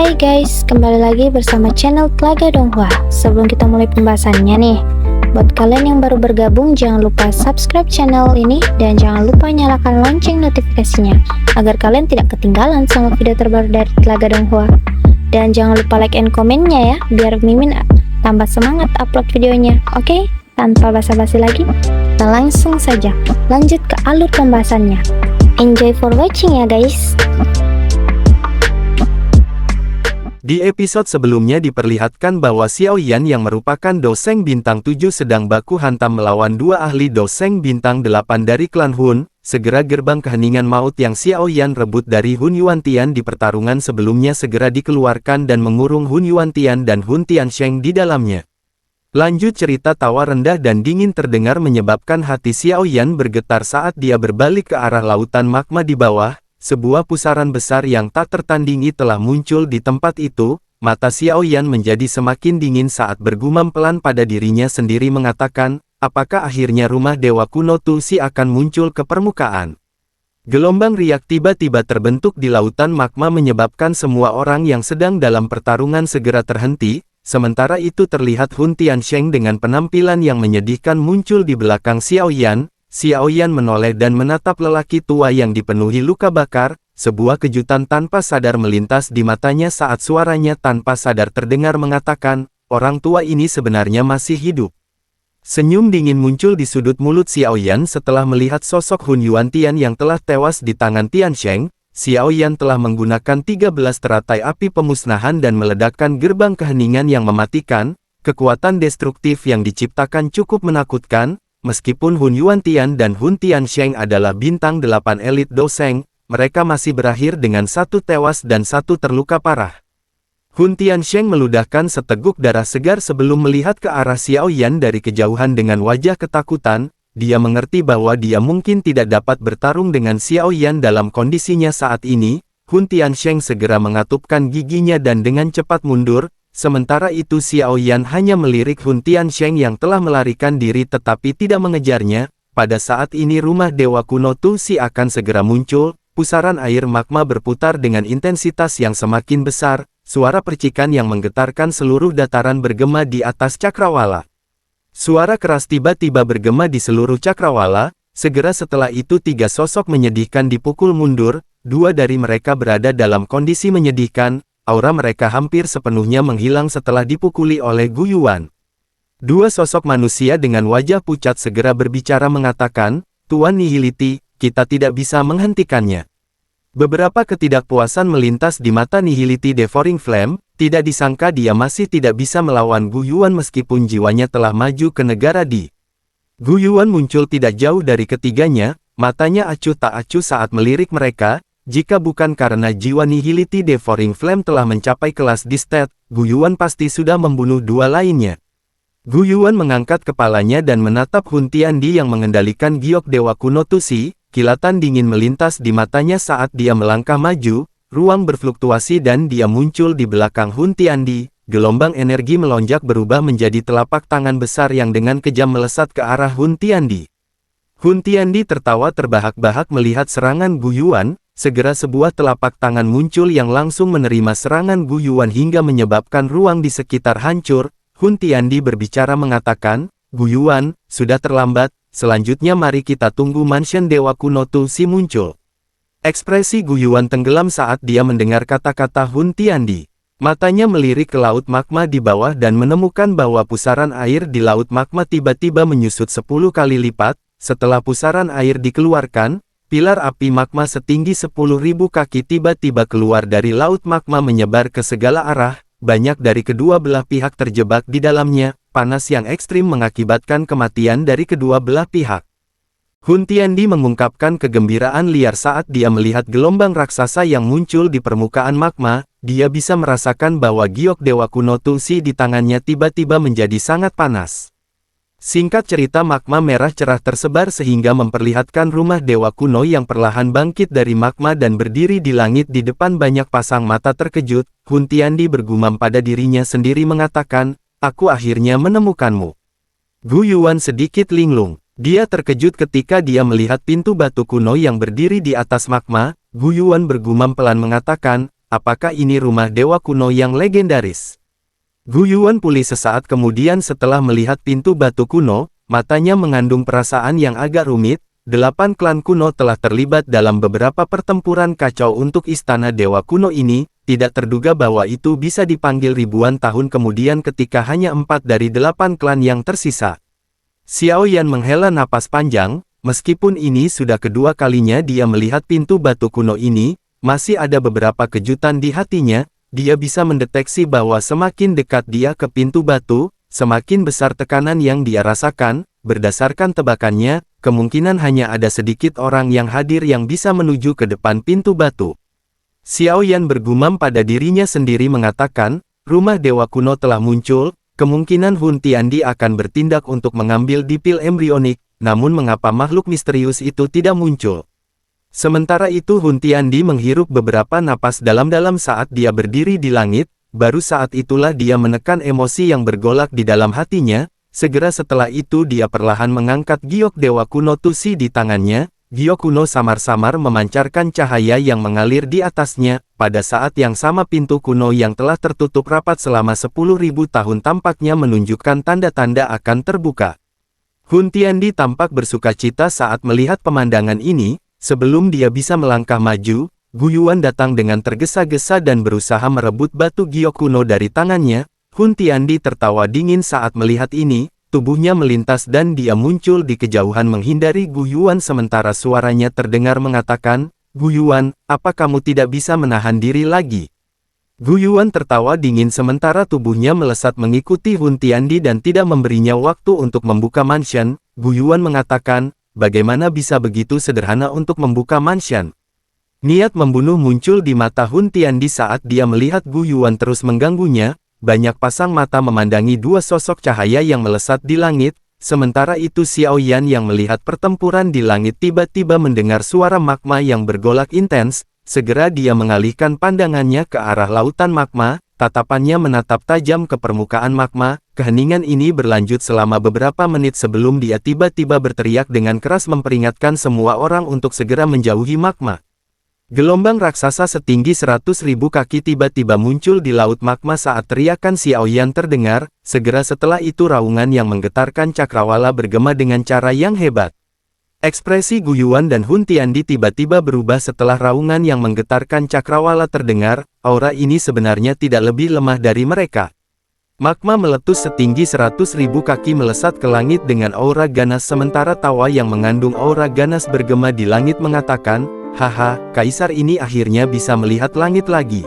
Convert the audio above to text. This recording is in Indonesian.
Hai guys, kembali lagi bersama channel Telaga Donghua. Sebelum kita mulai pembahasannya nih, buat kalian yang baru bergabung jangan lupa subscribe channel ini dan jangan lupa nyalakan lonceng notifikasinya agar kalian tidak ketinggalan sama video terbaru dari Telaga Donghua. Dan jangan lupa like and komennya ya, biar Mimin tambah semangat upload videonya. Oke, tanpa basa-basi lagi, kita langsung saja lanjut ke alur pembahasannya. Enjoy for watching ya guys. Di episode sebelumnya diperlihatkan bahwa Xiao Yan yang merupakan doseng bintang 7 sedang baku hantam melawan dua ahli doseng bintang 8 dari klan Hun. Segera gerbang keheningan maut yang Xiao Yan rebut dari Hun Yuantian di pertarungan sebelumnya segera dikeluarkan dan mengurung Hun Yuantian dan Hun Tiansheng di dalamnya. Lanjut cerita tawa rendah dan dingin terdengar menyebabkan hati Xiao Yan bergetar saat dia berbalik ke arah lautan magma di bawah. Sebuah pusaran besar yang tak tertandingi telah muncul di tempat itu. Mata Xiao Yan menjadi semakin dingin saat bergumam pelan pada dirinya sendiri mengatakan, apakah akhirnya rumah Dewa Kuno Tulsi akan muncul ke permukaan? Gelombang riak tiba-tiba terbentuk di lautan magma menyebabkan semua orang yang sedang dalam pertarungan segera terhenti. Sementara itu terlihat Hun Tiansheng dengan penampilan yang menyedihkan muncul di belakang Xiao Yan. Xiao Yan menoleh dan menatap lelaki tua yang dipenuhi luka bakar. Sebuah kejutan tanpa sadar melintas di matanya saat suaranya tanpa sadar terdengar mengatakan, orang tua ini sebenarnya masih hidup. Senyum dingin muncul di sudut mulut Xiao Yan setelah melihat sosok Hun Yuantian yang telah tewas di tangan Tiansheng. Xiao Yan telah menggunakan 13 teratai api pemusnahan dan meledakkan gerbang keheningan yang mematikan. Kekuatan destruktif yang diciptakan cukup menakutkan. Meskipun Hun Yuantian dan Hun Tiansheng adalah bintang 8 elit doseng, mereka masih berakhir dengan satu tewas dan satu terluka parah. Hun Tiansheng meludahkan seteguk darah segar sebelum melihat ke arah Xiao Yan dari kejauhan dengan wajah ketakutan. Dia mengerti bahwa dia mungkin tidak dapat bertarung dengan Xiao Yan dalam kondisinya saat ini. Hun Tiansheng segera mengatupkan giginya dan dengan cepat mundur. Sementara itu Xiao Yan hanya melirik Hun Tiansheng yang telah melarikan diri tetapi tidak mengejarnya. Pada saat ini rumah Dewa Kuno Tulsi akan segera muncul. Pusaran air magma berputar dengan intensitas yang semakin besar. Suara percikan yang menggetarkan seluruh dataran bergema di atas cakrawala. Suara keras tiba-tiba bergema di seluruh cakrawala. Segera setelah itu tiga sosok menyedihkan dipukul mundur. Dua dari mereka berada dalam kondisi menyedihkan. Aura mereka hampir sepenuhnya menghilang setelah dipukuli oleh Gu Yuan. Dua sosok manusia dengan wajah pucat segera berbicara mengatakan, Tuan Nihility, kita tidak bisa menghentikannya. Beberapa ketidakpuasan melintas di mata Nihility Devouring Flame, tidak disangka dia masih tidak bisa melawan Gu Yuan meskipun jiwanya telah maju ke negara di. Gu Yuan muncul tidak jauh dari ketiganya, matanya acuh tak acuh saat melirik mereka. Jika bukan karena jiwa Nihility Devouring Flame telah mencapai kelas Distet, Gu Yuan pasti sudah membunuh dua lainnya. Gu Yuan mengangkat kepalanya dan menatap Hun Tiandi yang mengendalikan giok Dewa Kuno Tulsi. Kilatan dingin melintas di matanya saat dia melangkah maju, ruang berfluktuasi dan dia muncul di belakang Hun Tiandi. Gelombang energi melonjak berubah menjadi telapak tangan besar yang dengan kejam melesat ke arah Hun Tiandi. Hun Tiandi tertawa terbahak-bahak melihat serangan Gu Yuan. Segera sebuah telapak tangan muncul yang langsung menerima serangan Gu Yuan hingga menyebabkan ruang di sekitar hancur. Hun Tiandi berbicara mengatakan, Gu Yuan, sudah terlambat, selanjutnya mari kita tunggu Mansion Dewa Kuno Tulsi muncul. Ekspresi Gu Yuan tenggelam saat dia mendengar kata-kata Hun Tiandi. Matanya melirik ke laut magma di bawah dan menemukan bahwa pusaran air di laut magma tiba-tiba menyusut 10 kali lipat. Setelah pusaran air dikeluarkan, pilar api magma setinggi 10.000 kaki tiba-tiba keluar dari laut magma menyebar ke segala arah. Banyak dari kedua belah pihak terjebak di dalamnya. Panas yang ekstrim mengakibatkan kematian dari kedua belah pihak. Hun Tiandi mengungkapkan kegembiraan liar saat dia melihat gelombang raksasa yang muncul di permukaan magma. Dia bisa merasakan bahwa giok Dewa Kuno Tulsi di tangannya tiba-tiba menjadi sangat panas. Singkat cerita magma merah cerah tersebar sehingga memperlihatkan rumah Dewa Kuno yang perlahan bangkit dari magma dan berdiri di langit di depan banyak pasang mata terkejut. Hun Tiandi bergumam pada dirinya sendiri mengatakan, aku akhirnya menemukanmu. Gu Yuan sedikit linglung. Dia terkejut ketika dia melihat pintu batu kuno yang berdiri di atas magma. Gu Yuan bergumam pelan mengatakan, apakah ini rumah dewa kuno yang legendaris? Gu Yuan pulih sesaat kemudian setelah melihat pintu batu kuno, matanya mengandung perasaan yang agak rumit. 8 klan kuno telah terlibat dalam beberapa pertempuran kacau untuk istana dewa kuno ini, tidak terduga bahwa itu bisa dipanggil ribuan tahun kemudian ketika hanya 4 dari 8 klan yang tersisa. Xiao Yan menghela napas panjang, meskipun ini sudah kedua kalinya dia melihat pintu batu kuno ini, masih ada beberapa kejutan di hatinya. Dia bisa mendeteksi bahwa semakin dekat dia ke pintu batu, semakin besar tekanan yang dia rasakan. Berdasarkan tebakannya, kemungkinan hanya ada sedikit orang yang hadir yang bisa menuju ke depan pintu batu. Xiao Yan bergumam pada dirinya sendiri mengatakan, rumah dewa kuno telah muncul, kemungkinan Hun Tiandi akan bertindak untuk mengambil dipil embrionik, namun mengapa makhluk misterius itu tidak muncul? Sementara itu Hun Tiandi menghirup beberapa napas dalam-dalam saat dia berdiri di langit, baru saat itulah dia menekan emosi yang bergolak di dalam hatinya. Segera setelah itu dia perlahan mengangkat giok dewa kuno Tusi di tangannya. Giok kuno samar-samar memancarkan cahaya yang mengalir di atasnya. Pada saat yang sama pintu kuno yang telah tertutup rapat selama 10.000 tahun tampaknya menunjukkan tanda-tanda akan terbuka. Hun Tiandi tampak bersukacita saat melihat pemandangan ini. Sebelum dia bisa melangkah maju, Gu Yuan datang dengan tergesa-gesa dan berusaha merebut batu giok kuno dari tangannya. Hun Tiandi tertawa dingin saat melihat ini, tubuhnya melintas dan dia muncul di kejauhan menghindari Gu Yuan sementara suaranya terdengar mengatakan, Gu Yuan, apa kamu tidak bisa menahan diri lagi? Gu Yuan tertawa dingin sementara tubuhnya melesat mengikuti Hun Tiandi dan tidak memberinya waktu untuk membuka mansion. Gu Yuan mengatakan, bagaimana bisa begitu sederhana untuk membuka mansion? Niat membunuh muncul di mata Hun Tiandi saat dia melihat Gu Yuan terus mengganggunya. Banyak pasang mata memandangi dua sosok cahaya yang melesat di langit, sementara itu Xiao Yan yang melihat pertempuran di langit tiba-tiba mendengar suara magma yang bergolak intens, segera dia mengalihkan pandangannya ke arah lautan magma, tatapannya menatap tajam ke permukaan magma. Keheningan ini berlanjut selama beberapa menit sebelum dia tiba-tiba berteriak dengan keras memperingatkan semua orang untuk segera menjauhi magma. Gelombang raksasa setinggi 100.000 kaki tiba-tiba muncul di laut magma saat teriakan Xiao Yan terdengar. Segera setelah itu raungan yang menggetarkan cakrawala bergema dengan cara yang hebat. Ekspresi Gu Yuan dan Hun Tiandi tiba-tiba berubah setelah raungan yang menggetarkan cakrawala terdengar. Aura ini sebenarnya tidak lebih lemah dari mereka. Magma meletus setinggi 100.000 kaki melesat ke langit dengan aura ganas sementara tawa yang mengandung aura ganas bergema di langit mengatakan, haha, kaisar ini akhirnya bisa melihat langit lagi.